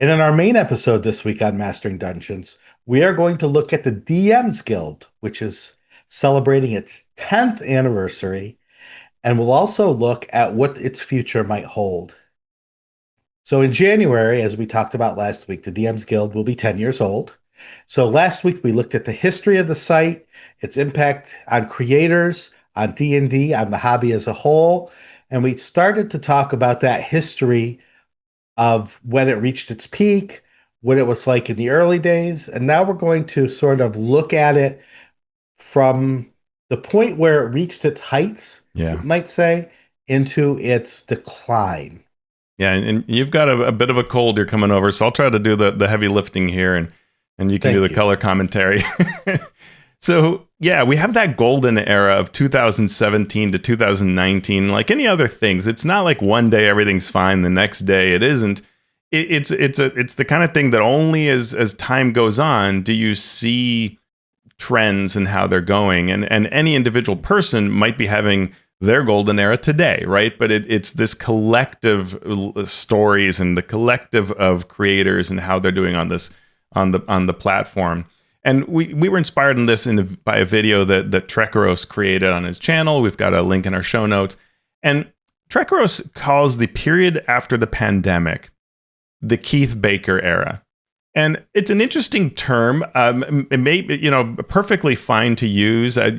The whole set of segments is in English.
And in our main episode this week on Mastering Dungeons, we are going to look at the DMs Guild, which is celebrating its 10th anniversary, and we'll also look at what its future might hold. So in January, as we talked about last week, the DMs Guild will be 10 years old. So last week we looked at the history of the site, its impact on creators, on D&D, on the hobby as a whole, and we started to talk about that history of when it reached its peak, what it was like in the early days, and now we're going to sort of look at it from the point where it reached its heights, you Yeah. might say, into its decline. Yeah. And you've got a bit of a cold you're coming over. So I'll try to do the heavy lifting here and you can do the Thank you. color commentary. So, yeah, we have that golden era of 2017 to 2019. Like any other things, it's not like one day everything's fine, the next day it isn't. It's the kind of thing that only as time goes on do you see trends and how they're going. And any individual person might be having their golden era today, right? But it's this collective stories and the collective of creators and how they're doing on this on the platform. And we were inspired in this by a video that Trekeros created on his channel. We've got a link in our show notes. And Trekeros calls the period after the pandemic the Keith Baker era. And it's an interesting term. It may be, perfectly fine to use. I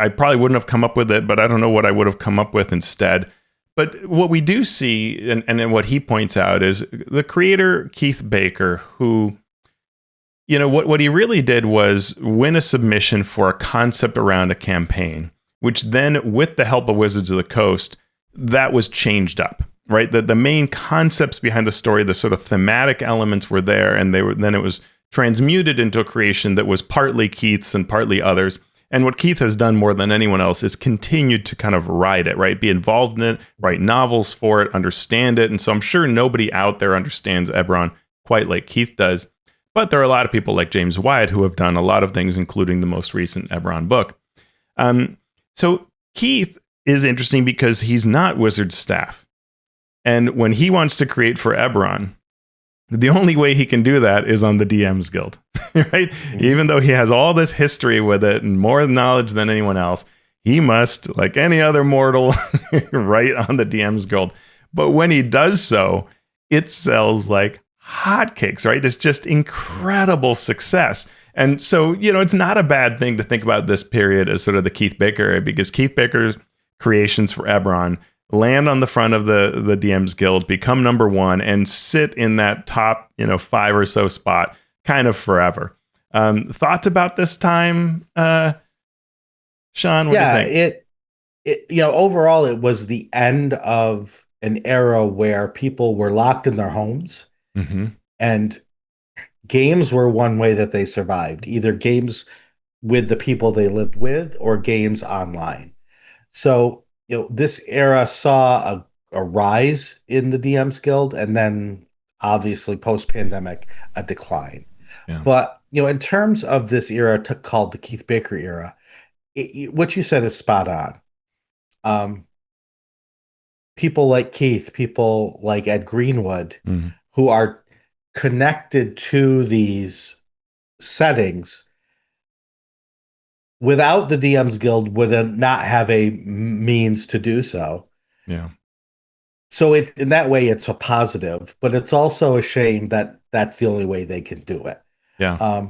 probably wouldn't have come up with it, but I don't know what I would have come up with instead. But what we do see, and what he points out, is the creator, Keith Baker, who, what he really did was win a submission for a concept around a campaign, which then, with the help of Wizards of the Coast, that was changed up. Right, the main concepts behind the story, the sort of thematic elements were there, and then it was transmuted into a creation that was partly Keith's and partly others. And what Keith has done more than anyone else is continued to kind of ride it, right? Be involved in it, write novels for it, understand it. And so I'm sure nobody out there understands Eberron quite like Keith does. But there are a lot of people like James Wyatt who have done a lot of things, including the most recent Eberron book. So Keith is interesting because he's not Wizard's staff. And when he wants to create for Eberron, the only way he can do that is on the DMs Guild, right? Mm-hmm. Even though he has all this history with it and more knowledge than anyone else, he must, like any other mortal, write on the DMs Guild. But when he does so, it sells like hotcakes, right? It's just incredible success. And so, it's not a bad thing to think about this period as sort of the Keith Baker era, because Keith Baker's creations for Eberron land on the front of the DMs Guild, become number one, and sit in that top, 5 or so spot kind of forever. Thoughts about this time, Shawn? What do you think? Overall, it was the end of an era where people were locked in their homes, mm-hmm. and games were one way that they survived, either games with the people they lived with or games online. So, this era saw a rise in the DMs Guild, and then obviously post-pandemic, a decline. Yeah. But, in terms of this era called the Keith Baker era, what you said is spot on. People like Keith, people like Ed Greenwood, mm-hmm. who are connected to these settings, without the DMs Guild, would not have a means to do so. Yeah. So in that way, it's a positive, but it's also a shame that that's the only way they can do it. Yeah.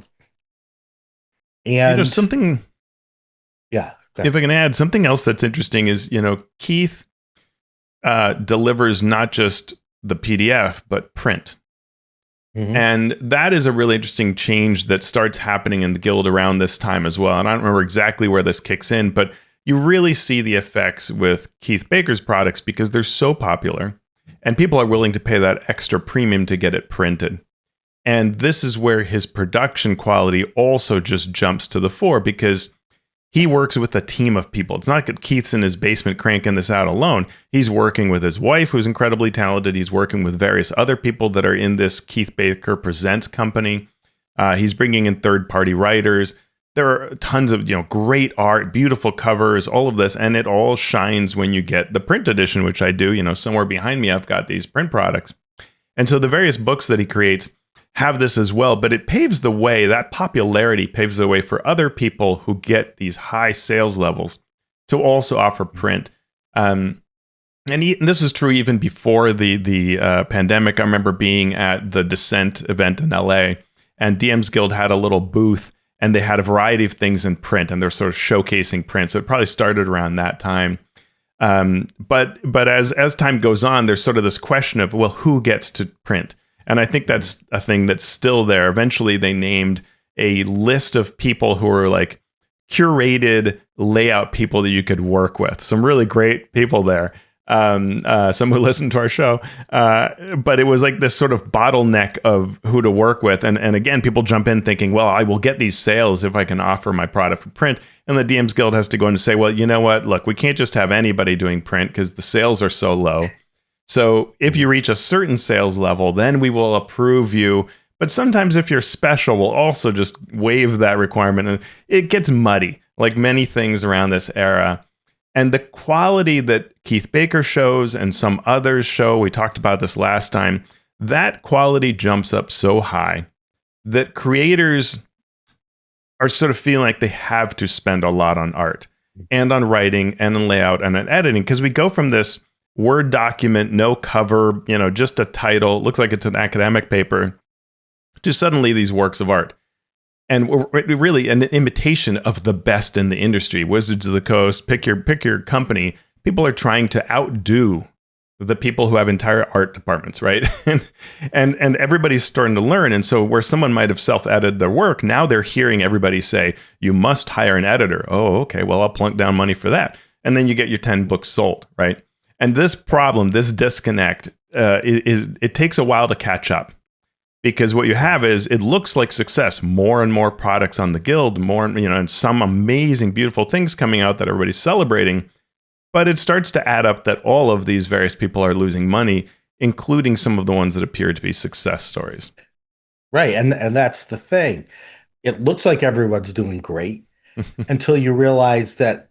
And something. Yeah. If I can add something else that's interesting is, Keith delivers not just the PDF, but print. Mm-hmm. And that is a really interesting change that starts happening in the guild around this time as well. And I don't remember exactly where this kicks in, but you really see the effects with Keith Baker's products because they're so popular and people are willing to pay that extra premium to get it printed. And this is where his production quality also just jumps to the fore because he works with a team of people. It's not that Keith's in his basement cranking this out alone. He's working with his wife, who's incredibly talented. He's working with various other people that are in this Keith Baker Presents company. He's bringing in third-party writers. There are tons of great art, beautiful covers, all of this, and it all shines when you get the print edition, which I do. Somewhere behind me, I've got these print products. And so the various books that he creates have this as well, but it paves the way, that popularity paves the way for other people who get these high sales levels to also offer print. And this is true even before the pandemic. I remember being at the Descent event in LA, and DM's Guild had a little booth, and they had a variety of things in print, and they're sort of showcasing print. So it probably started around that time. But as time goes on, there's sort of this question of, well, who gets to print? And I think that's a thing that's still there. Eventually, they named a list of people who are like curated layout people that you could work with. Some really great people there. Some who listen to our show. But it was like this sort of bottleneck of who to work with. And again, people jump in thinking, well, I will get these sales if I can offer my product for print. And the DMs Guild has to go in and say, well, you know what? Look, we can't just have anybody doing print because the sales are so low. So if you reach a certain sales level, then we will approve you. But sometimes if you're special, we'll also just waive that requirement. And it gets muddy, like many things around this era. And the quality that Keith Baker shows and some others show, we talked about this last time, that quality jumps up so high that creators are sort of feeling like they have to spend a lot on art and on writing and on layout and on editing, because we go from this Word document, no cover, just a title, looks like it's an academic paper, to suddenly these works of art. And really an imitation of the best in the industry. Wizards of the Coast, pick your company. People are trying to outdo the people who have entire art departments, right? and everybody's starting to learn. And so where someone might have self-edited their work, now they're hearing everybody say, you must hire an editor. Oh, okay, well, I'll plunk down money for that. And then you get your 10 books sold, right? And this problem, this disconnect, it takes a while to catch up. Because what you have is, it looks like success, more and more products on the guild, more, and some amazing, beautiful things coming out that everybody's celebrating. But it starts to add up that all of these various people are losing money, including some of the ones that appear to be success stories. Right. And that's the thing. It looks like everyone's doing great until you realize that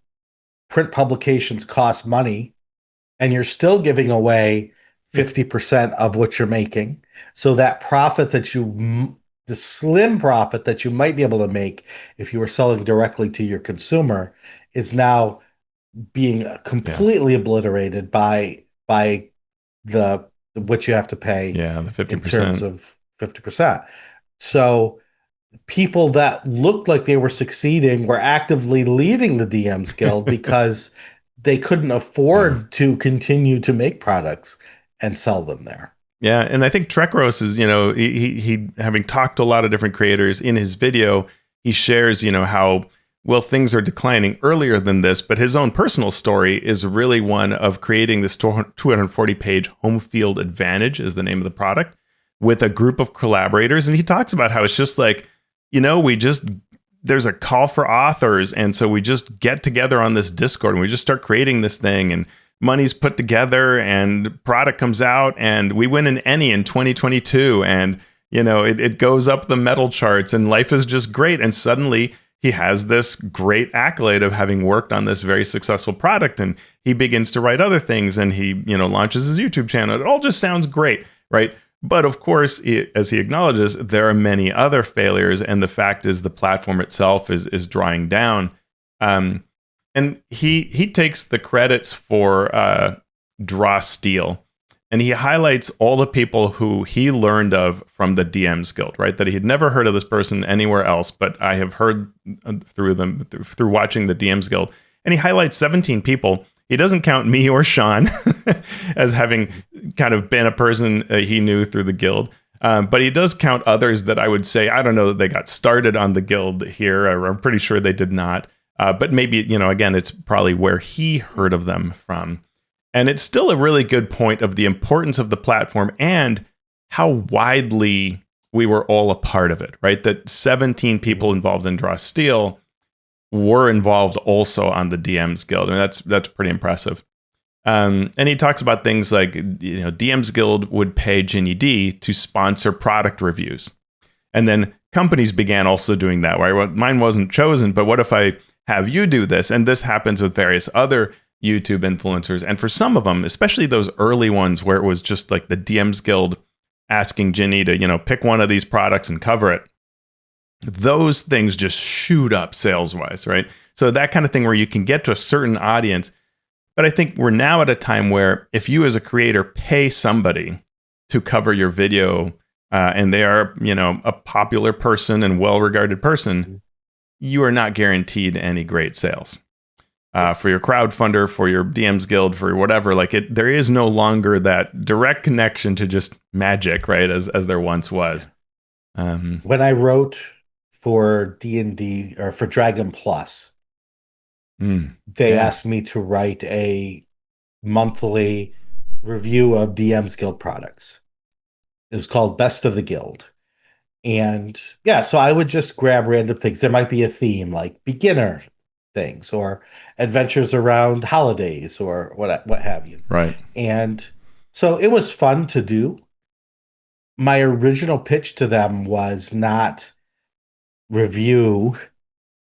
print publications cost money and you're still giving away 50% of what you're making. So that profit the slim profit that you might be able to make if you were selling directly to your consumer is now being completely obliterated by the what you have to pay the 50%. in terms of 50%. So people that looked like they were succeeding were actively leaving the DMs Guild because they couldn't afford to continue to make products and sell them there. Yeah, and I think Trekros is, he having talked to a lot of different creators in his video, he shares, how, well, things are declining earlier than this, but his own personal story is really one of creating this 240-page home field advantage is the name of the product with a group of collaborators. And he talks about how it's just like, there's a call for authors. And so we just get together on this Discord and we just start creating this thing, and money's put together and product comes out and we win an Emmy in 2022. And, it goes up the metal charts and life is just great. And suddenly he has this great accolade of having worked on this very successful product. And he begins to write other things and he, launches his YouTube channel. It all just sounds great, right? But of course, as he acknowledges, there are many other failures. And the fact is the platform itself is drying down. And he takes the credits for Draw Steel, and he highlights all the people who he learned of from the DMs Guild, right? That he had never heard of this person anywhere else, but I have heard through watching the DMs Guild. And he highlights 17 people. He doesn't count me or Shawn as having kind of been a person he knew through the guild. But he does count others that I would say, I don't know that they got started on the guild here. I'm pretty sure they did not. But maybe, again, it's probably where he heard of them from. And it's still a really good point of the importance of the platform and how widely we were all a part of it, right? That 17 people involved in Draw Steel were involved also on the DMs Guild. I mean, that's pretty impressive. And he talks about things like, DMs Guild would pay Ginny D to sponsor product reviews. And then companies began also doing that, right? Well, mine wasn't chosen, but what if I have you do this? And this happens with various other YouTube influencers. And for some of them, especially those early ones where it was just like the DMs Guild asking Ginny to, pick one of these products and cover it, those things just shoot up sales wise, right? So that kind of thing where you can get to a certain audience. But I think we're now at a time where if you as a creator pay somebody to cover your video, and they are, a popular person and well-regarded person, you are not guaranteed any great sales. For your crowdfunder, for your DMs Guild, for whatever, there is no longer that direct connection to just magic, right? As there once was. When I wrote for D&D or for Dragon Plus, they yeah. asked me to write a monthly review of DM's Guild products. It was called Best of the Guild. And yeah, so I would just grab random things. There might be a theme like beginner things or adventures around holidays or what have you. Right. And so it was fun to do. My original pitch to them was not review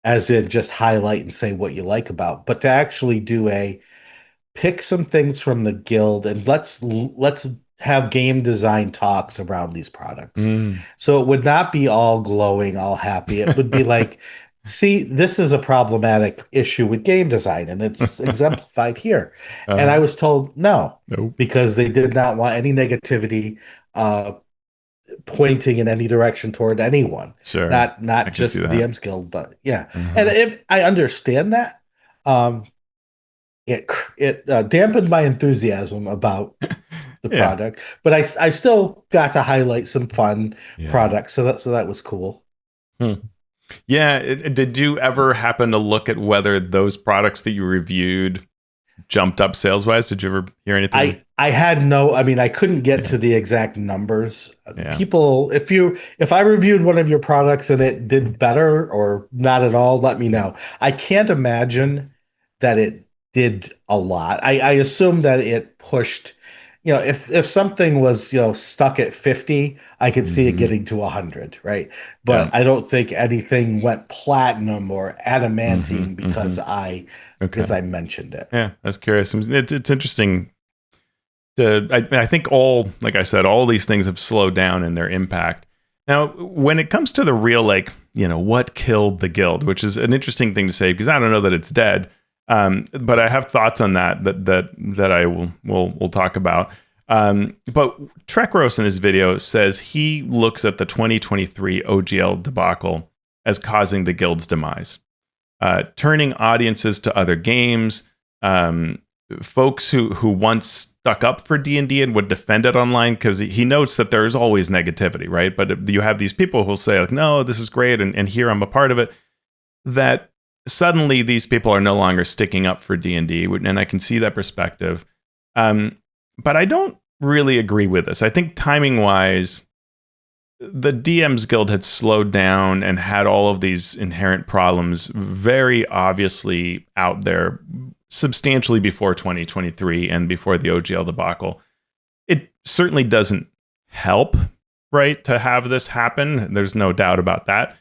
as in just highlight and say what you like about, but to actually do a pick some things from the guild and let's have game design talks around these products. So it would not be all glowing, all happy. It would be like, see, this is a problematic issue with game design, and it's exemplified here. And I was told no, Nope. because they did not want any negativity pointing in any direction toward anyone. Sure. Not just the DMs Guild, but yeah. Uh-huh. And I understand that. It dampened my enthusiasm about the Yeah. product, but I still got to highlight some fun products, so that was cool. Yeah, did you ever happen to look at whether those products that you reviewed jumped up sales wise? Did you ever hear anything? I had no, I mean, I couldn't get to the exact numbers. Yeah. People, if I reviewed one of your products and it did better or not at all, let me know. I can't imagine that it did a lot. I assume that it pushed, if something was, stuck at 50, I could see it getting to 100, right? But Yeah. I don't think anything went platinum or adamantine because I mentioned it. Yeah, I was curious. It's interesting. I think like I said, all these things have slowed down in their impact. Now, when it comes to the real, what killed the guild, which is an interesting thing to say because I don't know that it's dead, but I have thoughts on that I will talk about. But Trekros in his video says he looks at the 2023 OGL debacle as causing the guild's demise. Turning audiences to other games, folks who once stuck up for D&D and would defend it online, because he notes that there's always negativity, right? But you have these people who'll say, like, no, this is great, and here I'm a part of it, that suddenly these people are no longer sticking up for D&D, and I can see that perspective. But I don't really agree with this. I think timing-wise, the DMs Guild had slowed down and had all of these inherent problems very obviously out there substantially before 2023 and before the OGL debacle. It certainly doesn't help, right, to have this happen. There's no doubt about that.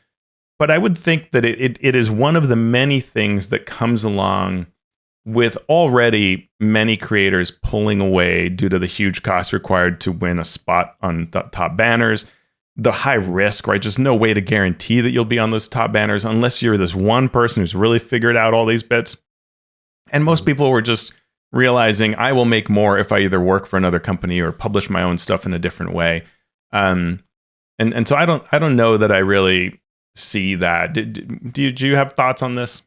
But I would think that it is one of the many things that comes along with already many creators pulling away due to the huge cost required to win a spot on the top banners. The high risk, right? Just no way to guarantee that you'll be on those top banners unless you're this one person who's really figured out all these bits. And most people were just realizing I will make more if I either work for another company or publish my own stuff in a different way. And so I don't know that I really see that. Do you have thoughts on this?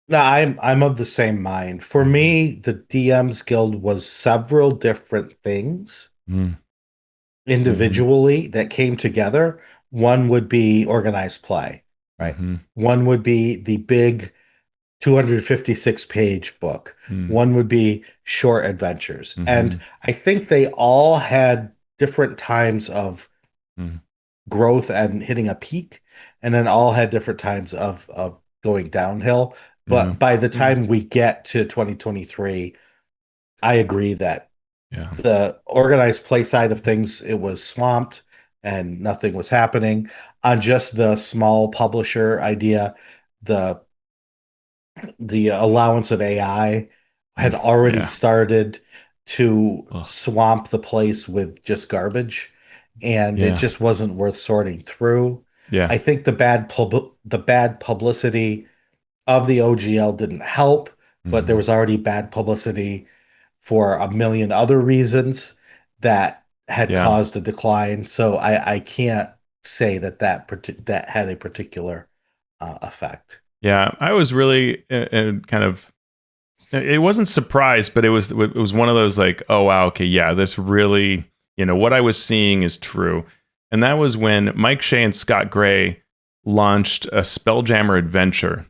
No, I'm of the same mind. For me, the DMs Guild was several different things individually that came together. One would be organized play, right? One would be the big 256-page book. One would be short adventures. And I think they all had different times of growth and hitting a peak, and then all had different times of going downhill. But by the time we get to 2023, I agree that the organized play side of things, it was swamped and nothing was happening. On just the small publisher idea, the allowance of AI had already started to swamp the place with just garbage. and it Yeah. just wasn't worth sorting through. Yeah. I think the bad publicity of the OGL didn't help, but there Hmm. was already bad publicity for a million other reasons that had Yeah. caused a decline. So I can't say that had a particular effect. Yeah. I was really kind of, it wasn't surprised, but it was one of those like, oh wow, okay, yeah, this really, what I was seeing is true. And that was when Mike Shea and Scott Gray launched a Spelljammer adventure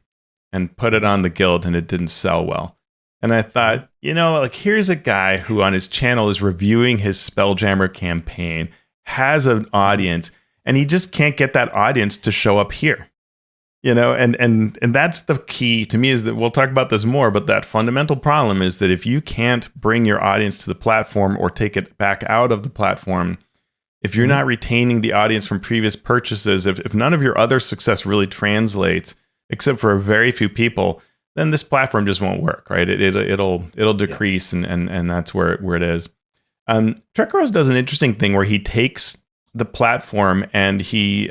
and put it Mhm, on the guild, and it didn't sell well. And I mhm, thought, like here's a guy who on his channel is reviewing his Spelljammer campaign, has an mhm. audience, and he just can't get that audience to show up here. And that's the key to me, is that we'll talk about this more, but that fundamental problem is that if you can't bring your audience to the platform or take it back out of the platform, if you're not Mhm. retaining the audience from previous purchases, if none of your other success really translates, except for a very few people, then this platform just won't work, right? It'll Yeah. decrease, and that's where it is. Trek Rose does an interesting thing where he takes the platform and he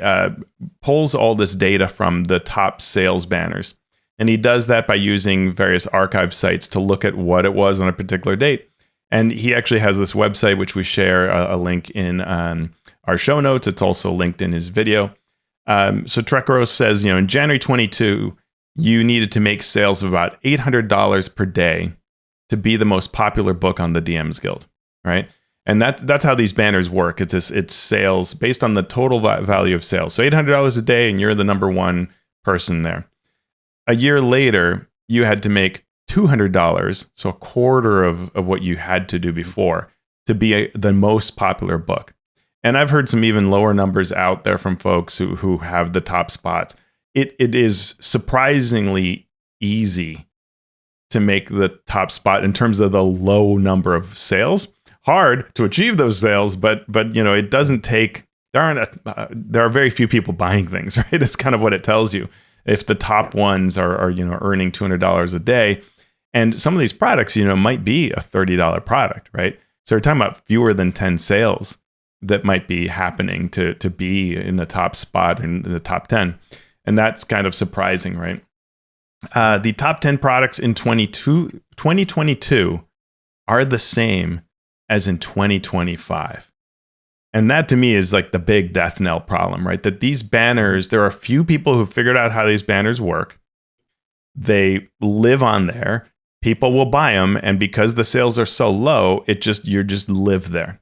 pulls all this data from the top sales banners. And he does that by using various archive sites to look at what it was on a particular date. And he actually has this website, which we share a link in our show notes. It's also linked in his video. So Trek Rose says, in January 22, you needed to make sales of about $800 per day to be the most popular book on the DMs Guild, right? And that's how these banners work. It's sales based on the total value of sales. So $800 a day, and you're the number one person there. A year later, you had to make $200, so a quarter of what you had to do before, to be the most popular book. And I've heard some even lower numbers out there from folks who have the top spots. It is surprisingly easy to make the top spot in terms of the low number of sales. Hard to achieve those sales, but it doesn't take. There are very few people buying things, right? It's kind of what it tells you. If the Yeah. top ones are earning $200 a day, and some of these products might be a $30 product, right? So we're talking about fewer than 10 sales that might be happening to be in the top spot in the top 10, and that's kind of surprising, right? The top 10 products in 2022 are the same as in 2025. And that to me is like the big death knell problem, right? That these Mhm. banners, there are a few people who figured out how these banners work. They live on there. People will buy them. And because the sales are so low, you just live there.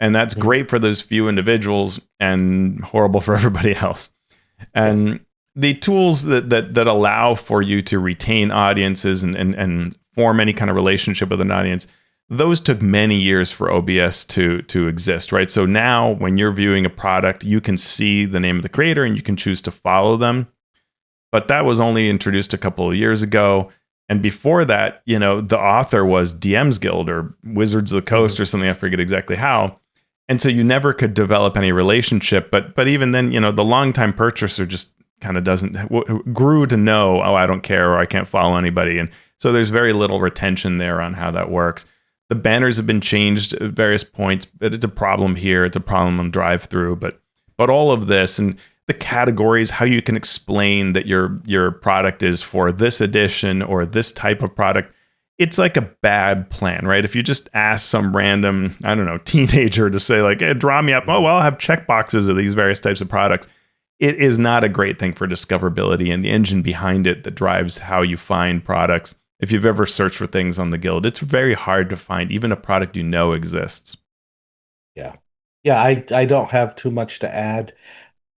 And that's Mhm. great for those few individuals and horrible for everybody else. Yeah. And the tools that allow for you to retain audiences and form any kind of relationship with an audience, those took many years for OBS to exist, right? So now when you're viewing a product, you can see the name of the creator and you can choose to follow them. But that was only introduced a couple of years ago. And before that, the author was DM's Guild or Wizards of the Coast Mhm. or something. I forget exactly how. And so you never could develop any relationship. But even then, the longtime purchaser just kind of grew to know, oh, I don't care, or I can't follow anybody. And so there's very little retention there on how that works. The banners have been changed at various points, but it's a problem here. It's a problem on drive through. But all of this and the categories, how you can explain that your product is for this edition or this type of product, it's like a bad plan, right? If you just ask some random, I don't know, teenager to say like, hey, draw me up, oh Mhm. well, I'll have check boxes of these various types of products. It is not a great thing for discoverability and the engine behind it that drives how you find products. If you've ever searched for things on the guild, it's very hard to find even a product exists. Yeah. Yeah, I don't have too much to add.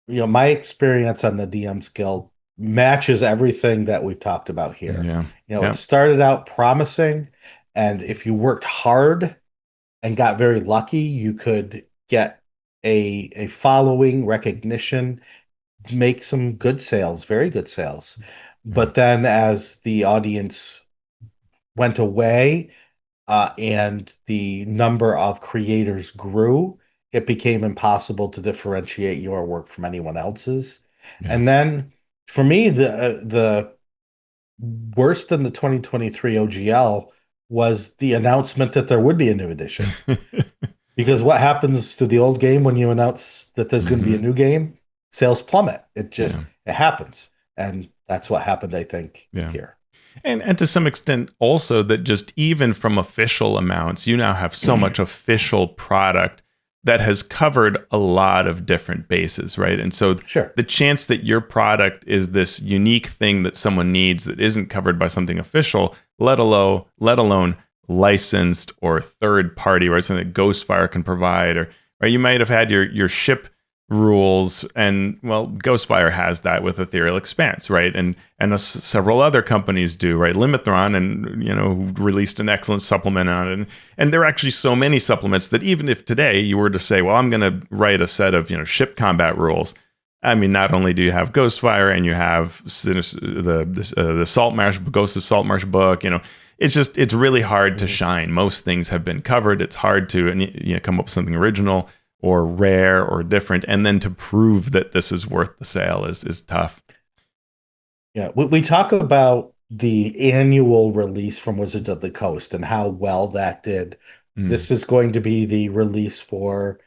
My experience on the DMs Guild matches everything that we've talked about here. Yeah. It Yeah. started out promising, and if you worked hard and got very lucky, you could get a following, recognition, make some good sales, very good sales. Yeah. But then as the audience went away, and the number of creators grew, it became impossible to differentiate your work from anyone else's. Yeah. And then for me, the worse than the 2023 OGL was the announcement that there would be a new edition. Because what happens to the old game when you announce that there's going to be a Hmm. new game? Sales plummet. Yeah. It happens. And that's what happened, I think, Yeah. here. And to some extent also that just even from official amounts, you now have so much official product that has covered a lot of different bases, right? And so Sure. the chance that your product is this unique thing that someone needs that isn't covered by something official, let alone licensed or third party, right? Something that Ghostfire can provide, or you might have had your ship rules, and well, Ghostfire has that with Ethereal Expanse, right? And several other companies do, right? Limithron, and released an excellent supplement on it, and there are actually so many supplements that even if today you were to say, well, I'm going to write a set of ship combat rules. I mean, not only do you have Ghostfire and you have the Salt Marsh, Ghost of Salt Marsh book, it's really hard to shine. Most things have been covered. It's hard to come up with something original or rare or different, and then to prove that this is worth the sale is tough. Yeah. We talk about the annual release from Wizards of the Coast and how well that did. Mm. This is going to be the release for,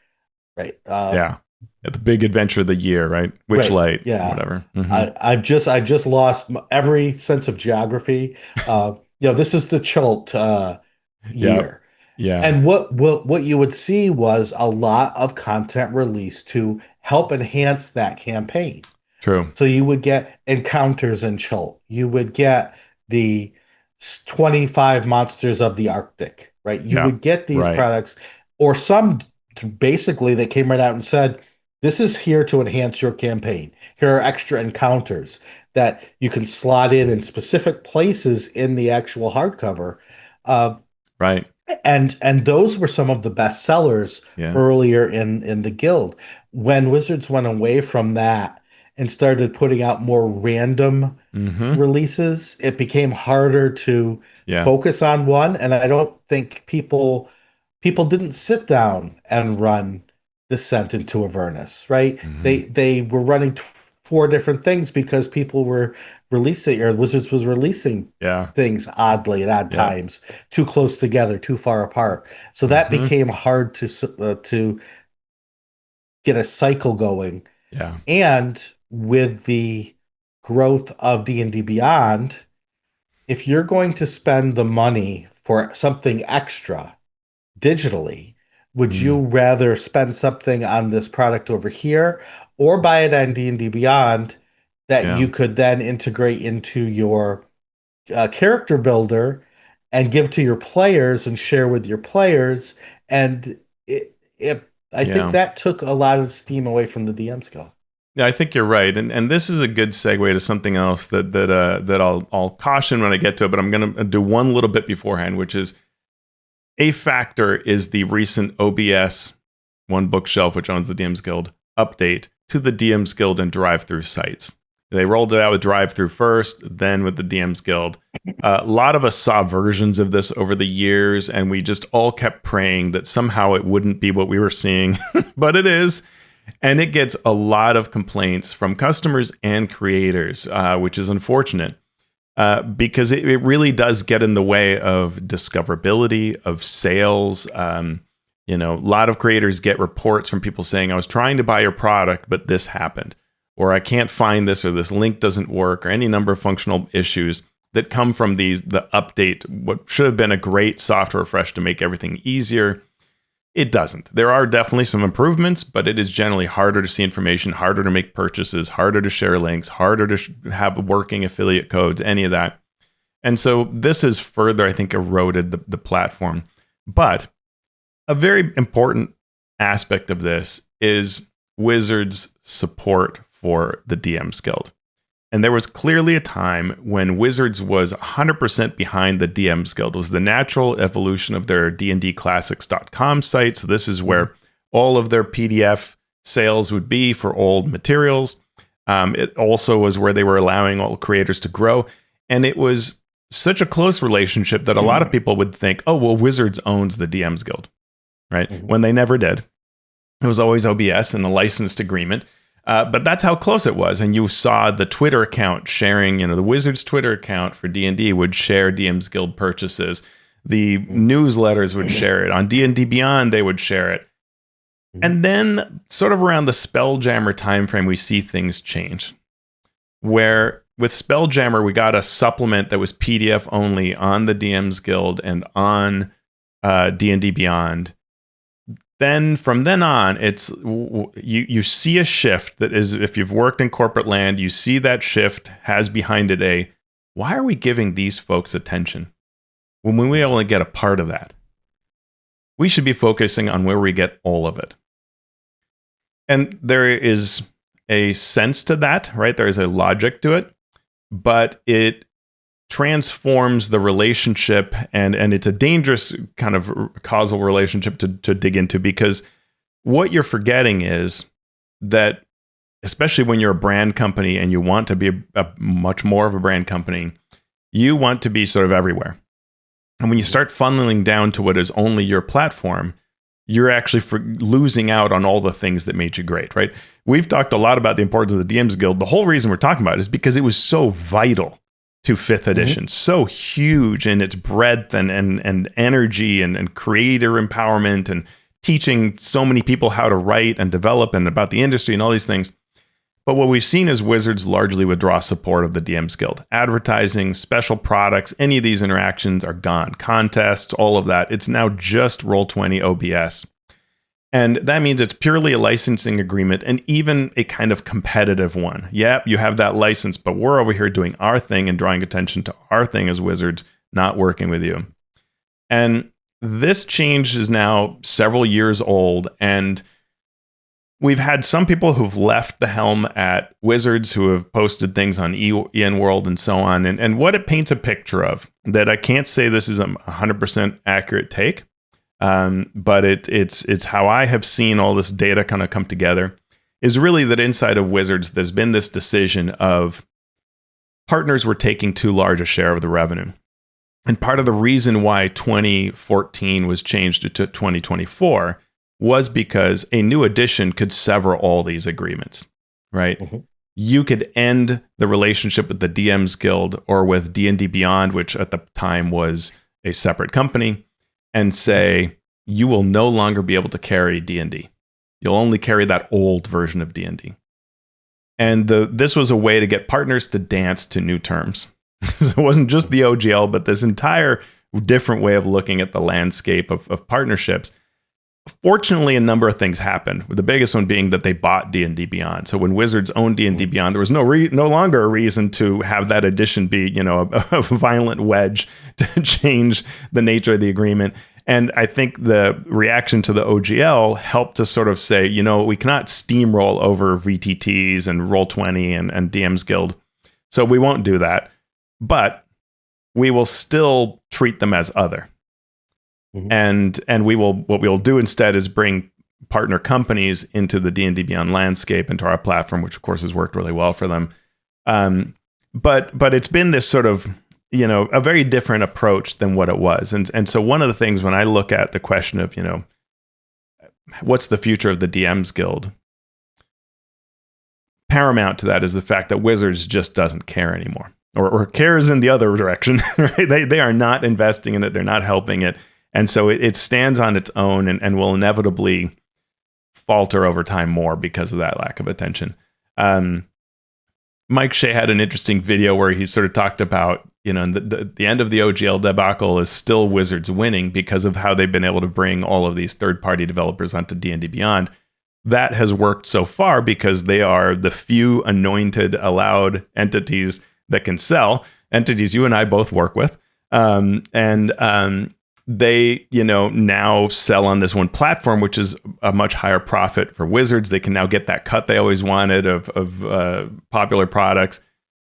right. Yeah, at the big adventure of the year, right? Right. Witchlight, Yeah. whatever. Hmm. I just lost every sense of geography. This is the Chult Yep. year. Yeah. And what you would see was a lot of content released to help enhance that campaign. True. So you would get encounters in Chult. You would get the 25 monsters of the Arctic, right? You Yeah. would get these Right. products, or some basically that came right out and said, this is here to enhance your campaign. Here are extra encounters that you can slot in specific places in the actual hardcover. Uh, Right. and those were some of the best sellers Yeah. earlier in the guild. When Wizards went away from that and started putting out more random Hmm. releases, it became harder to Yeah. focus on one. And I don't think people didn't sit down and run Descent into Avernus, right? Hmm. They were running four different things because people were releasing, or Wizards was releasing Yeah. things oddly at odd Yep. times, too close together, too far apart. So that Hmm. became hard to get a cycle going. Yeah. And with the growth of D&D Beyond, if you're going to spend the money for something extra digitally, would you Mm. rather spend something on this product over here or buy it on D&D Beyond that Yeah. you could then integrate into your character builder and give to your players and share with your players? And I think Yeah. that took a lot of steam away from the DM skill. Yeah, I think you're right, and this is a good segue to something else that I'll caution when I get to it, but I'm going to do one little bit beforehand, which is a factor is the recent OBS One Bookshelf, which owns the DMs Guild, update to the DMs Guild and drive-through sites. They rolled it out with drive-through first, then with the DMs Guild. A lot of us saw versions of this over the years, and we just all kept praying that somehow it wouldn't be what we were seeing, but it is. And it gets a lot of complaints from customers and creators, which is unfortunate because it really does get in the way of discoverability, of sales. A lot of creators get reports from people saying, I was trying to buy your product, but this happened, or I can't find this, or this link doesn't work, or any number of functional issues that come from the update, what should have been a great soft refresh to make everything easier. It doesn't. There are definitely some improvements, but it is generally harder to see information, harder to make purchases, harder to share links, harder to have working affiliate codes, any of that. And so this has further, I think, eroded the platform. But a very important aspect of this is Wizards' support for the DMs Guild. And there was clearly a time when Wizards was 100% behind the DMs Guild. It was the natural evolution of their dndclassics.com site. So this is where all of their PDF sales would be for old materials. It also was where they were allowing all creators to grow. And it was such a close relationship that a lot of people would think, oh, well, Wizards owns the DMs Guild, right? Mhm. When they never did. It was always OBS and a licensed agreement. But that's how close it was. And you saw the Twitter account sharing, the Wizards Twitter account for D&D would share DM's Guild purchases. The Mhm. newsletters would share it. On D&D Beyond, they would share it. Mhm. And then, sort of around the Spelljammer timeframe, we see things change. Where with Spelljammer, we got a supplement that was PDF only on the DMs Guild and on D&D Beyond. Then from then on, it's you see a shift that is, if you've worked in corporate land, you see that shift has behind it a, why are we giving these folks attention when we only get a part of that? We should be focusing on where we get all of it. And there is a sense to that, right? There is a logic to it, but it transforms the relationship, and it's a dangerous kind of causal relationship to dig into, because what you're forgetting is that, especially when you're a brand company and you want to be a much more of a brand company, you want to be sort of everywhere. And when you start funneling down to what is only your platform, you're actually losing out on all the things that made you great, right? We've talked a lot about the importance of the DMs Guild. The whole reason we're talking about it is because it was so vital to fifth edition, so huge in its breadth and energy and creator empowerment and teaching so many people how to write and develop and about the industry and all these things. But what we've seen is Wizards largely withdraw support of the DMs Guild. Advertising, special products, any of these interactions are gone. Contests, all of that. It's now just Roll20 OBS. And that means it's purely a licensing agreement, and even a kind of competitive one. Yep, you have that license, but we're over here doing our thing and drawing attention to our thing as Wizards, not working with you. And this change is now several years old, and we've had some people who've left the helm at Wizards who have posted things on EN World and so on. And what it paints a picture of, that I can't say this is a 100% accurate take, but it's how I have seen all this data kind of come together, is really that inside of Wizards, there's been this decision of partners were taking too large a share of the revenue. And part of the reason why 2014 was changed to 2024 was because a new edition could sever all these agreements, right? Mm-hmm. You could end the relationship with the DMs Guild or with D&D Beyond, which at the time was a separate company, and say, you will no longer be able to carry D&D. You'll only carry that old version of D&D. And this was a way to get partners to dance to new terms. So it wasn't just the OGL, but this entire different way of looking at the landscape of partnerships. Fortunately, a number of things happened, with the biggest one being that they bought D&D Beyond. So when Wizards owned D&D Beyond, there was no longer a reason to have that edition be, a violent wedge to change the nature of the agreement. And I think the reaction to the OGL helped to sort of say, we cannot steamroll over VTTs and Roll20 and DMs Guild. So we won't do that. But we will still treat them as other. And what we'll do instead is bring partner companies into the D&D Beyond landscape, into our platform, which of course has worked really well for them. But it's been this sort of, a very different approach than what it was. And so one of the things when I look at the question of, what's the future of the DMs Guild? Paramount to that is the fact that Wizards just doesn't care anymore, or cares in the other direction, right? They are not investing in it. They're not helping it. And so it stands on its own and will inevitably falter over time more because of that lack of attention. Mike Shea had an interesting video where he sort of talked about, the end of the OGL debacle is still Wizards winning because of how they've been able to bring all of these third-party developers onto D&D Beyond. That has worked so far because they are the few anointed, allowed entities that can sell, entities you and I both work with. They, now sell on this one platform, which is a much higher profit for Wizards. They can now get that cut they always wanted of popular products.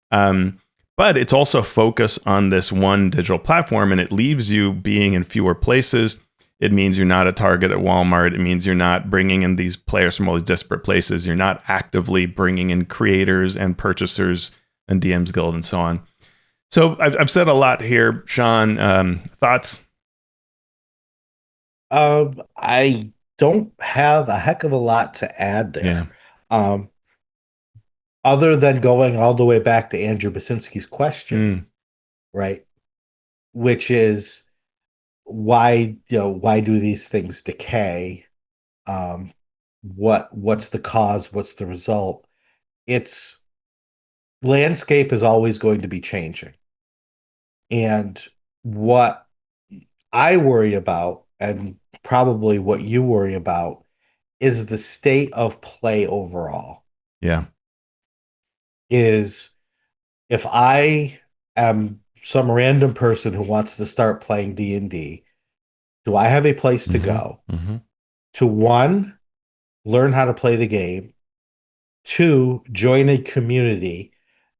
But it's also focus on this one digital platform, and it leaves you being in fewer places. It means you're not a Target at Walmart. It means you're not bringing in these players from all these disparate places. You're not actively bringing in creators and purchasers and DMs Guild and so on. So I've said a lot here, Shawn. Thoughts? I don't have a heck of a lot to add there. Yeah. Other than going all the way back to Andrew Basinski's question, right? Which is, why do these things decay? Um, what's the cause? What's the result? It's landscape is always going to be changing. And what I worry about, and probably what you worry about, is the state of play overall. Yeah. Is if I am some random person who wants to start playing D&D, do I have a place to Hmm. go Hmm. to, one, learn how to play the game, two, join a community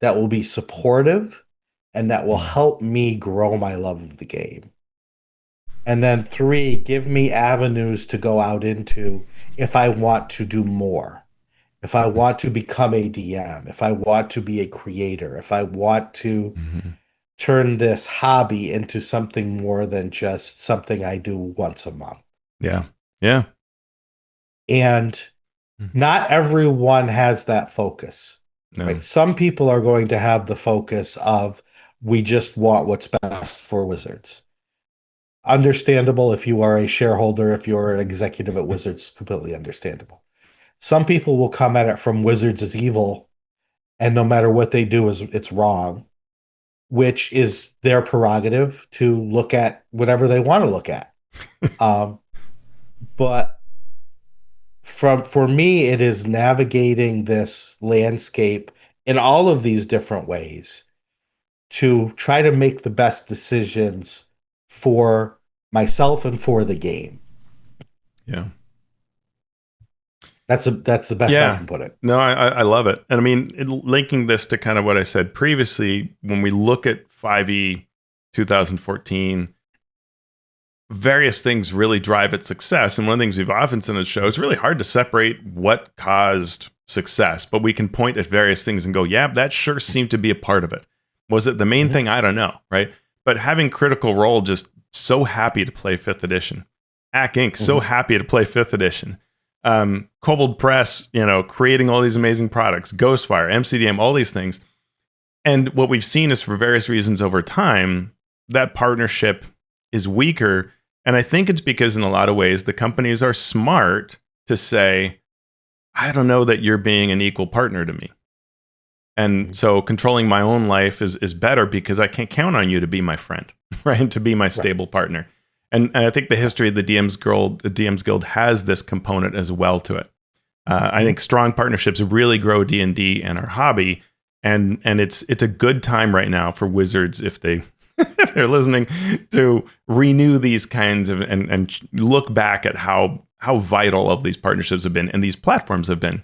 that will be supportive and that will help me grow my love of the game? And then three, give me avenues to go out into if I want to do more, if I want to become a DM, if I want to be a creator, if I want to Hmm. turn this hobby into something more than just something I do once a month. Yeah. Yeah. And not everyone has that focus, right? No. Some people are going to have the focus of, we just want what's best for Wizards. Understandable. If you are a shareholder, if you're an executive at Wizards, completely understandable. Some people will come at it from Wizards as evil, and no matter what they do, is it's wrong, which is their prerogative to look at whatever they want to look at. Um, but for me, it is navigating this landscape in all of these different ways to try to make the best decisions for myself and for the game. Yeah. That's the best I Yeah. can put it. No, I love it. And I mean, linking this to kind of what I said previously, when we look at 5e 2014, various things really drive its success. And one of the things we've often seen on the show, it's really hard to separate what caused success, but we can point at various things and go, yeah, that sure seemed to be a part of it. Was it the main Mhm. thing? I don't know, right? But having Critical Role just so happy to play 5th edition. Ack Inc. so Mhm. happy to play 5th edition. Kobold Press, creating all these amazing products, Ghostfire, MCDM, all these things. And what we've seen is for various reasons over time, that partnership is weaker. And I think it's because in a lot of ways, the companies are smart to say, I don't know that you're being an equal partner to me. And Mhm. so controlling my own life is better because I can't count on you to be my friend, right? To be my Right. stable partner. And I think the history of the DMs Guild has this component as well to it. I Mhm. think strong partnerships really grow D&D and our hobby, and it's a good time right now for Wizards if they if they're listening to renew these kinds of and look back at how vital of these partnerships have been and these platforms have been.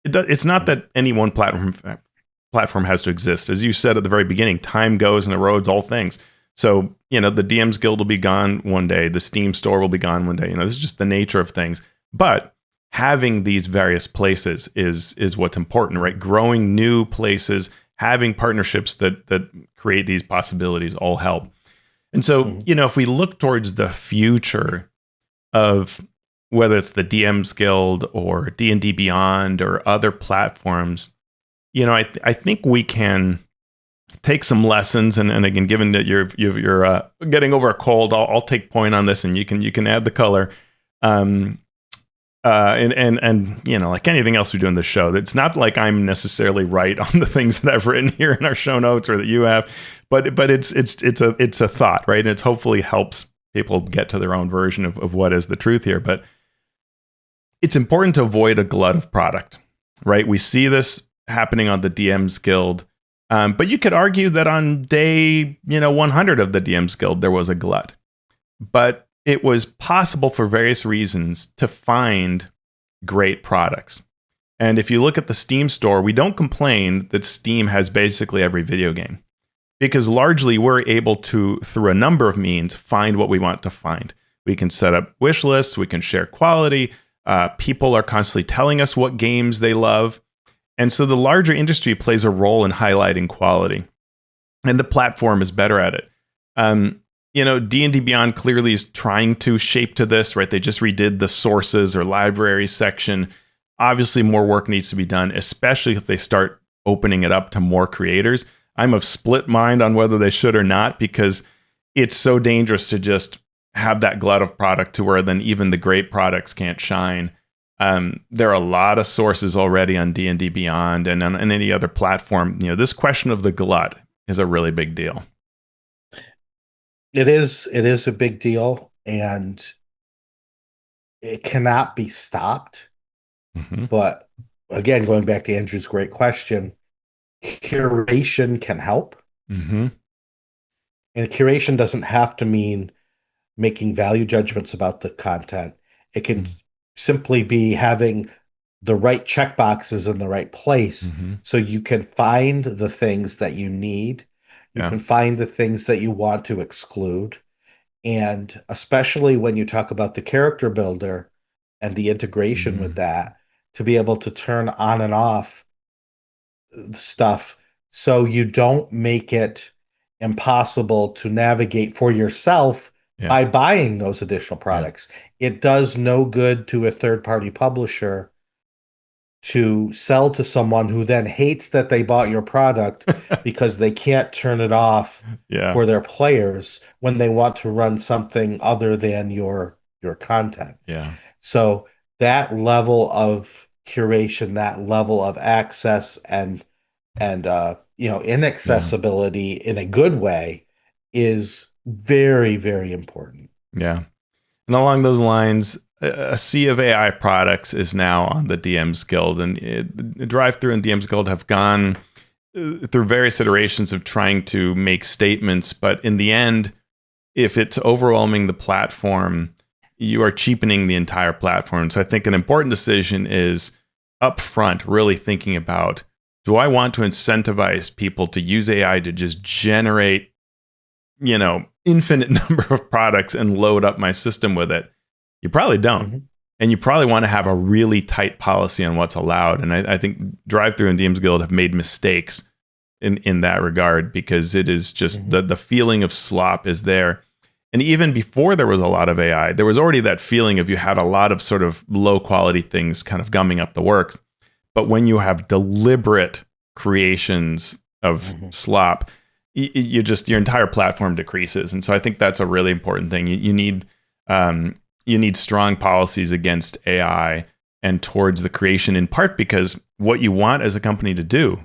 It's not that any one platform has to exist. As you said at the very beginning, time goes and erodes all things. So, the DMs Guild will be gone one day. The Steam store will be gone one day. This is just the nature of things. But having these various places is what's important, right? Growing new places, having partnerships that create these possibilities all help. And so, Mhm. if we look towards the future of whether it's the DMs Guild or D&D Beyond or other platforms, I think we can take some lessons, and again, given that you're getting over a cold, I'll take point on this, and you can add the color. Um, and like anything else we do in the show, it's not like I'm necessarily right on the things that I've written here in our show notes or that you have, but it's a thought, right? And it hopefully helps people get to their own version of what is the truth here. But it's important to avoid a glut of product, right? We see this happening on the DMs Guild, but you could argue that on day 100 of the DMs Guild there was a glut, but it was possible for various reasons to find great products. And if you look at the Steam store, we don't complain that Steam has basically every video game because largely we're able to, through a number of means, find what we want to find. We can set up wish lists, we can share quality. People are constantly telling us what games they love. And so the larger industry plays a role in highlighting quality. And the platform is better at it. D&D Beyond clearly is trying to shape to this, right? They just redid the sources or library section. Obviously, more work needs to be done, especially if they start opening it up to more creators. I'm of split mind on whether they should or not, because it's so dangerous to just have that glut of product to where then even the great products can't shine. There are a lot of sources already on D&D Beyond and on any other platform. This question of the glut is a really big deal. It is a big deal, and it cannot be stopped. Mm-hmm. But again, going back to Andrew's great question, curation can help. Mm-hmm. And curation doesn't have to mean making value judgments about the content. It can simply be having the right checkboxes in the right place Mm-hmm. so you can find the things that you need. You Yeah. can find the things that you want to exclude. And especially when you talk about the character builder and the integration Mm-hmm. with that, to be able to turn on and off stuff so you don't make it impossible to navigate for yourself Yeah. by buying those additional Yeah. products. It does no good to a third party publisher to sell to someone who then hates that they bought your product because they can't turn it off Yeah. for their players when they want to run something other than your content. Yeah. So that level of curation, that level of access and Yeah. inaccessibility in a good way is very, very important. Yeah. And along those lines, a sea of AI products is now on the DMs Guild, and Drive Through and DMs Guild have gone through various iterations of trying to make statements, but in the end, if it's overwhelming the platform, you are cheapening the entire platform. So I think an important decision is upfront, really thinking about, do I want to incentivize people to use AI to just generate, infinite number of products and load up my system with it? You probably don't. Mm-hmm. And you probably want to have a really tight policy on what's allowed. And I think Drive Through and DMs Guild have made mistakes in that regard, because it is just Mm-hmm. the feeling of slop is there. And even before there was a lot of AI, there was already that feeling of you had a lot of sort of low quality things kind of gumming up the works. But when you have deliberate creations of Mm-hmm. slop, your entire platform decreases. And so I think that's a really important thing. You need strong policies against AI and towards the creation, in part because what you want as a company to do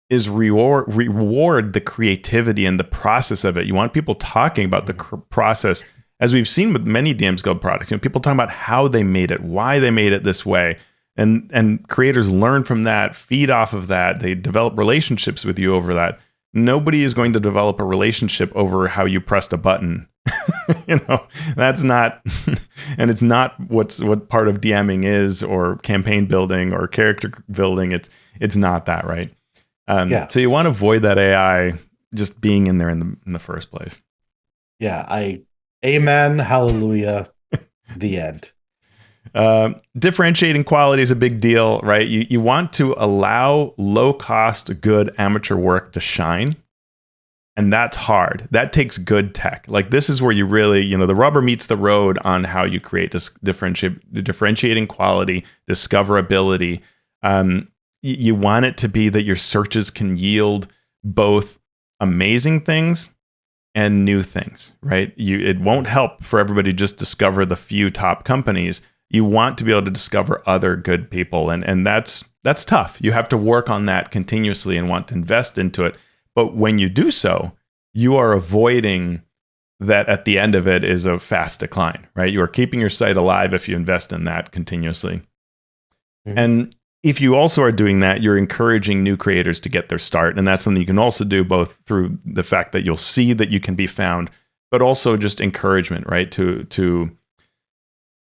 is reward the creativity and the process of it. You want people talking about the process, as we've seen with many DMs Guild products. People talking about how they made it, why they made it this way, and creators learn from that, feed off of that. They develop relationships with you over that. Nobody is going to develop a relationship over how you pressed a button. That's not, and it's not what part of DMing is, or campaign building or character building. It's not that, right? Yeah. So you want to avoid that AI just being in there in the first place. Yeah. Amen. Hallelujah. The end. Differentiating quality is a big deal, right? You want to allow low cost, good amateur work to shine. And that's hard. That takes good tech. Like, this is where you really, the rubber meets the road on how you create differentiating quality, discoverability. You want it to be that your searches can yield both amazing things and new things, right? It won't help for everybody to just discover the few top companies. You want to be able to discover other good people. And that's tough. You have to work on that continuously and want to invest into it. But when you do so, you are avoiding that at the end of it is a fast decline, right? You are keeping your site alive if you invest in that continuously. Mm-hmm. And if you also are doing that, you're encouraging new creators to get their start. And that's something you can also do, both through the fact that you'll see that you can be found, but also just encouragement, right? To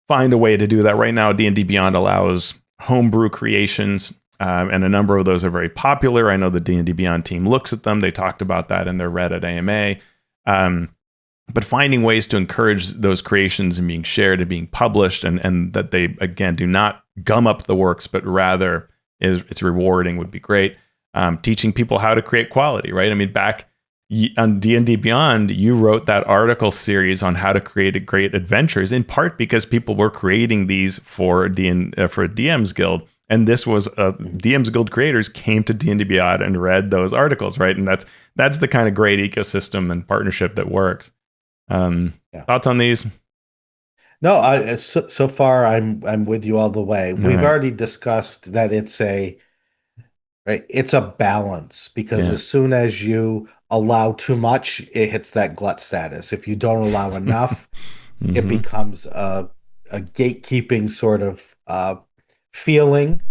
find a way to do that. Right now, D&D Beyond allows homebrew creations. And a number of those are very popular. I know the D&D Beyond team looks at them. They talked about that in their Reddit AMA. But finding ways to encourage those creations and being shared and being published, and that they, again, do not gum up the works, but rather it's rewarding, would be great. Teaching people how to create quality, right? I mean, back on D&D Beyond, you wrote that article series on how to create great adventures, in part because people were creating these for DMs Guild. And this was DMs Guild creators came to D&D Beyond and read those articles, right? And that's the kind of great ecosystem and partnership that works. Yeah. Thoughts on these? No, so far I'm with you all the way. All We've right. already discussed that it's a balance because Yeah. as soon as you allow too much, it hits that glut status. If you don't allow enough, it Hmm. becomes a gatekeeping sort of feeling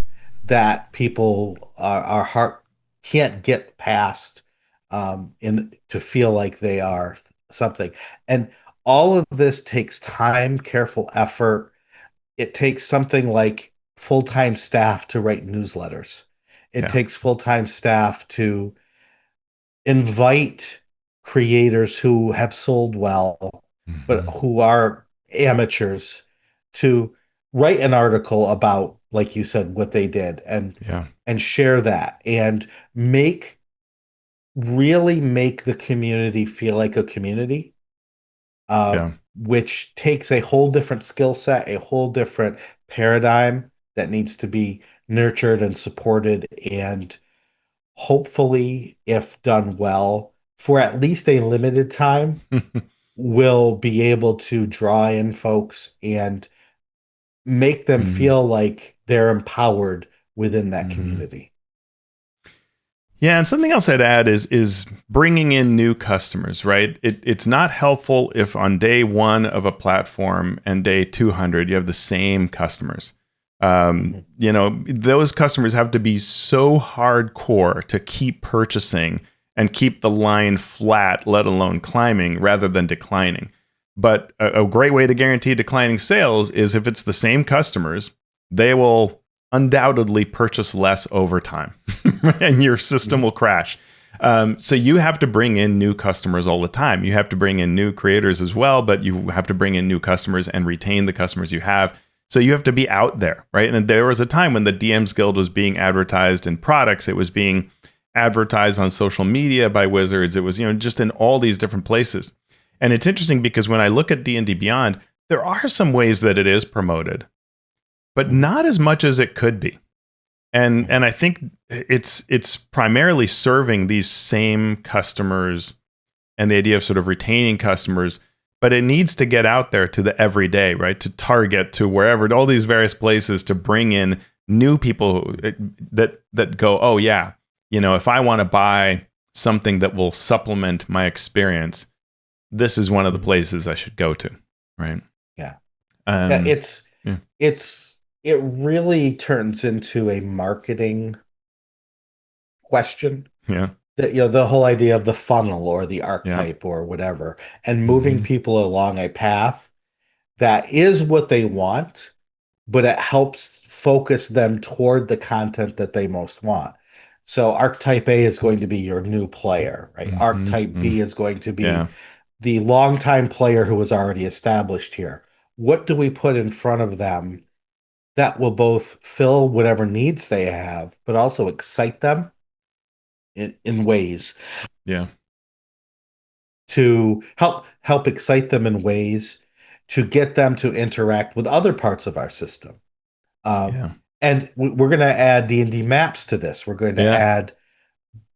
that people are heart can't get past in to feel like they are something. And all of this takes time, careful effort. It takes something like full-time staff to write newsletters. It Yeah. takes full-time staff to invite creators who have sold well, but Hmm. who are amateurs to write an article about, like you said, what they did Yeah. and share that and make really make the community feel like a community, Yeah. which takes a whole different skill set, a whole different paradigm that needs to be nurtured and supported and hopefully, if done well, for at least a limited time, will be able to draw in folks and make them Hmm. feel like they're empowered within that Hmm. community. Yeah, and something else I'd add is bringing in new customers, right? It's not helpful if on day one of a platform and day 200 you have the same customers. Mhm. Those customers have to be so hardcore to keep purchasing and keep the line flat, let alone climbing, rather than declining. But a great way to guarantee declining sales is if it's the same customers, they will undoubtedly purchase less over time and your system Mhm. will crash. So you have to bring in new customers all the time. You have to bring in new creators as well, but you have to bring in new customers and retain the customers you have. So you have to be out there, right? And there was a time when the DMs Guild was being advertised in products. It was being advertised on social media by wizards. It was, just in all these different places. And it's interesting because when I look at D&D Beyond, there are some ways that it is promoted, but Mhm. not as much as it could be. And I think it's primarily serving these same customers and the idea of sort of retaining customers, but it needs to get out there to the everyday, right? To Target, to wherever, all these various places to bring in new people that go, oh yeah, if I want to buy something that will supplement my experience, this is one of the Mhm. places I should go to, right? Yeah. Yeah, Um, yeah, it really turns into a marketing question yeah, that the whole idea of the funnel or the yeah. archetype or whatever and moving Hmm. people along a path that is what they want, but it helps focus them toward the content that they most want. So archetype A is going to be your new player, right? Hmm. Archetype Hmm. B is going to be Yeah, the longtime player who was already established here. What do we put in front of them that will both fill whatever needs they have, but also excite them in ways yeah, to help excite them in ways to get them to interact with other parts of our system. Um, yeah, and we're going to add D&D maps to this. We're going to yeah, add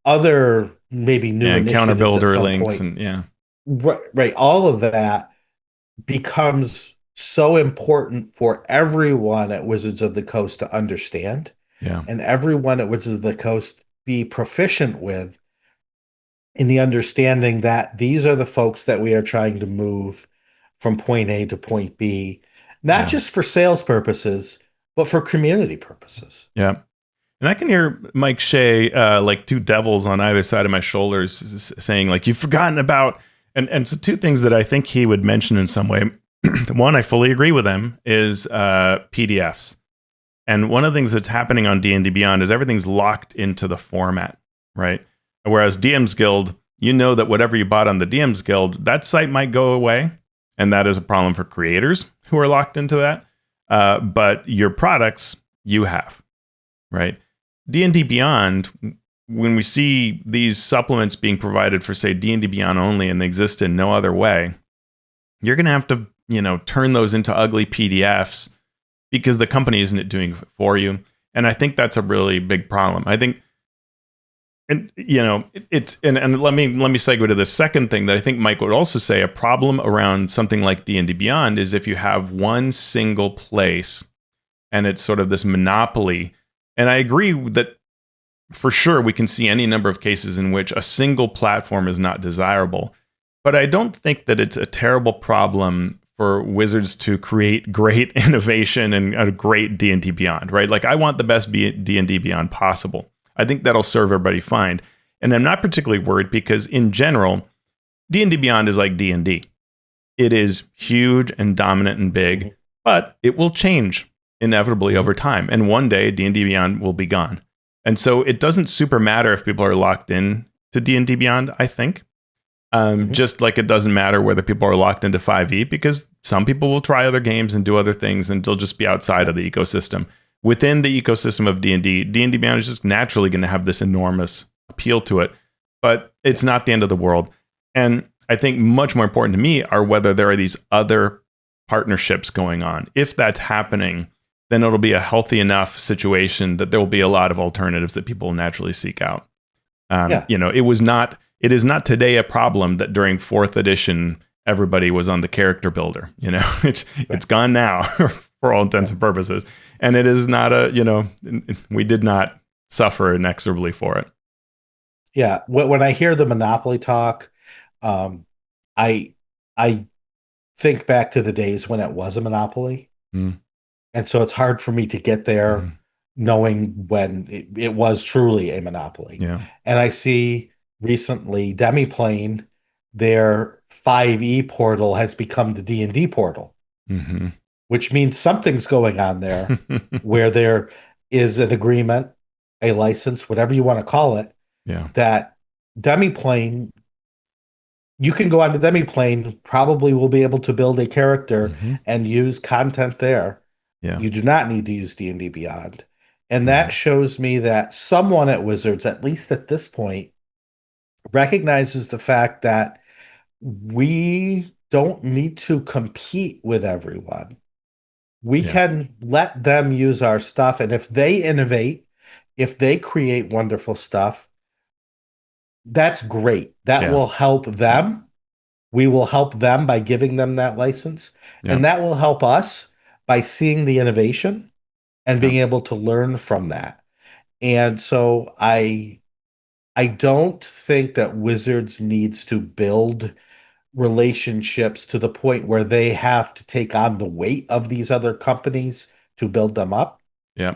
other maybe new yeah. Encounter initiatives at builder some links point. and yeah, Right, right. All of that becomes so important for everyone at Wizards of the Coast to understand, yeah, and everyone at Wizards of the Coast be proficient with in the understanding that these are the folks that we are trying to move from point A to point B, not yeah, just for sales purposes, but for community purposes. yeah. And I can hear Mike Shea, like two devils on either side of my shoulders, saying like, "You've forgotten about." And so two things that I think he would mention in some way. One, I fully agree with him, is PDFs. And one of the things that's happening on D&D Beyond is everything's locked into the format, right? Whereas DM's Guild, you know that whatever you bought on the DM's Guild, that site might go away, and that is a problem for creators who are locked into that. But your products, you have, right? D&D Beyond, when we see these supplements being provided for, say, D&D Beyond only, and they exist in no other way, you're going to have to, turn those into ugly PDFs because the company isn't doing it for you. And I think that's a really big problem. I think and and let me segue to the second thing that I think Mike would also say. A problem around something like D&D Beyond is if you have one single place and it's sort of this monopoly. And I agree that for sure we can see any number of cases in which a single platform is not desirable, but I don't think that it's a terrible problem for Wizards to create great innovation and a great D&D Beyond, right? Like, I want the best D&D Beyond possible. I think that'll serve everybody fine. And I'm not particularly worried because in general, D&D Beyond is like D&D. It is huge and dominant and big, but it will change inevitably over time. And one day D&D Beyond will be gone. And so it doesn't super matter if people are locked in to D&D Beyond, I think. Just like it doesn't matter whether people are locked into 5e, because some people will try other games and do other things and they'll just be outside of the ecosystem. Within the ecosystem of D&D Beyond is just naturally going to have this enormous appeal to it, but it's not the end of the world. And I think much more important to me are whether there are these other partnerships going on. If that's happening, then it'll be a healthy enough situation that there will be a lot of alternatives that people will naturally seek out. It is not today a problem that during 4th edition everybody was on the character builder. It's gone now for all intents and purposes, and it is not we did not suffer inexorably for it. Yeah, when I hear the monopoly talk, I I think back to the days when it was a monopoly, and so it's hard for me to get there, knowing when it was truly a monopoly. Yeah, and I see recently Demiplane, their 5e portal has become the D&D portal, which means something's going on there, where there is an agreement, a license, whatever you want to call it, that Demiplane, you can go on to Demiplane, probably will be able to build a character and use content there. Yeah. You do not need to use D&D Beyond. And that shows me that someone at Wizards, at least at this point, recognizes the fact that we don't need to compete with everyone. We can let them use our stuff. And if they innovate, if they create wonderful stuff, that's great. That will help them. We will help them by giving them that license. And that will help us by seeing the innovation and being able to learn from that. And so I don't think that Wizards needs to build relationships to the point where they have to take on the weight of these other companies to build them up. Yeah.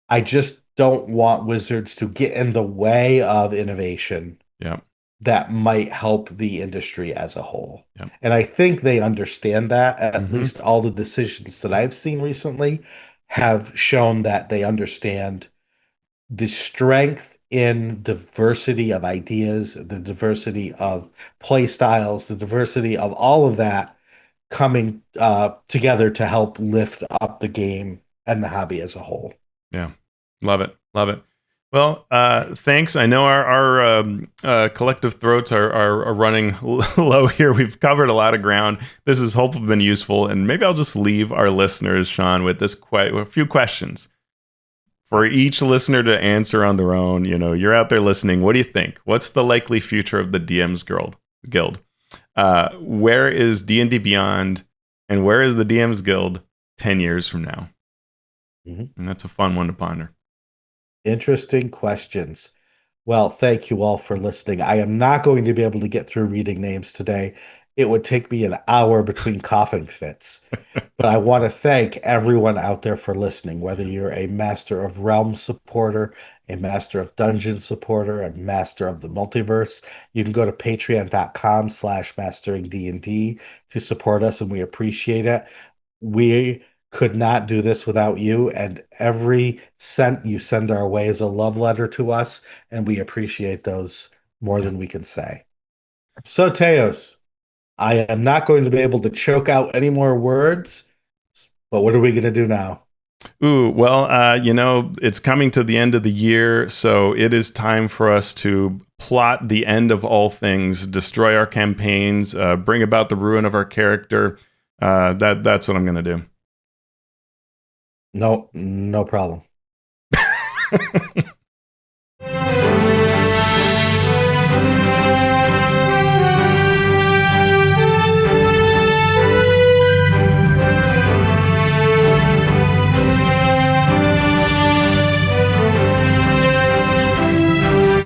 I just don't want Wizards to get in the way of innovation that might help the industry as a whole. And I think they understand that. At least all the decisions that I've seen recently have shown that they understand the strength in diversity of ideas, the diversity of play styles, the diversity of all of that coming together to help lift up the game and the hobby as a whole. Yeah. Love it. Love it. Well, thanks. I know our collective throats are running low here. We've covered a lot of ground. This has hopefully been useful. And maybe I'll just leave our listeners, Shawn, with a few questions for each listener to answer on their own. You're out there listening. What do you think? What's the likely future of the Guild? Where is D&D Beyond, and where is the DMs Guild 10 years from now? And that's a fun one to ponder. Interesting questions. Well, thank you all for listening. I am not going to be able to get through reading names today. It would take me an hour between coughing fits. But I want to thank everyone out there for listening, whether you're a Master of Realms supporter, a Master of Dungeons supporter, a Master of the Multiverse. You can go to patreon.com/masteringdnd to support us, and we appreciate it. We could not do this without you, and every cent you send our way is a love letter to us, and we appreciate those more than we can say. So, Teos, I am not going to be able to choke out any more words, but what are we going to do now? Ooh, well, it's coming to the end of the year, so it is time for us to plot the end of all things, destroy our campaigns, bring about the ruin of our character. That's what I'm going to do. No problem.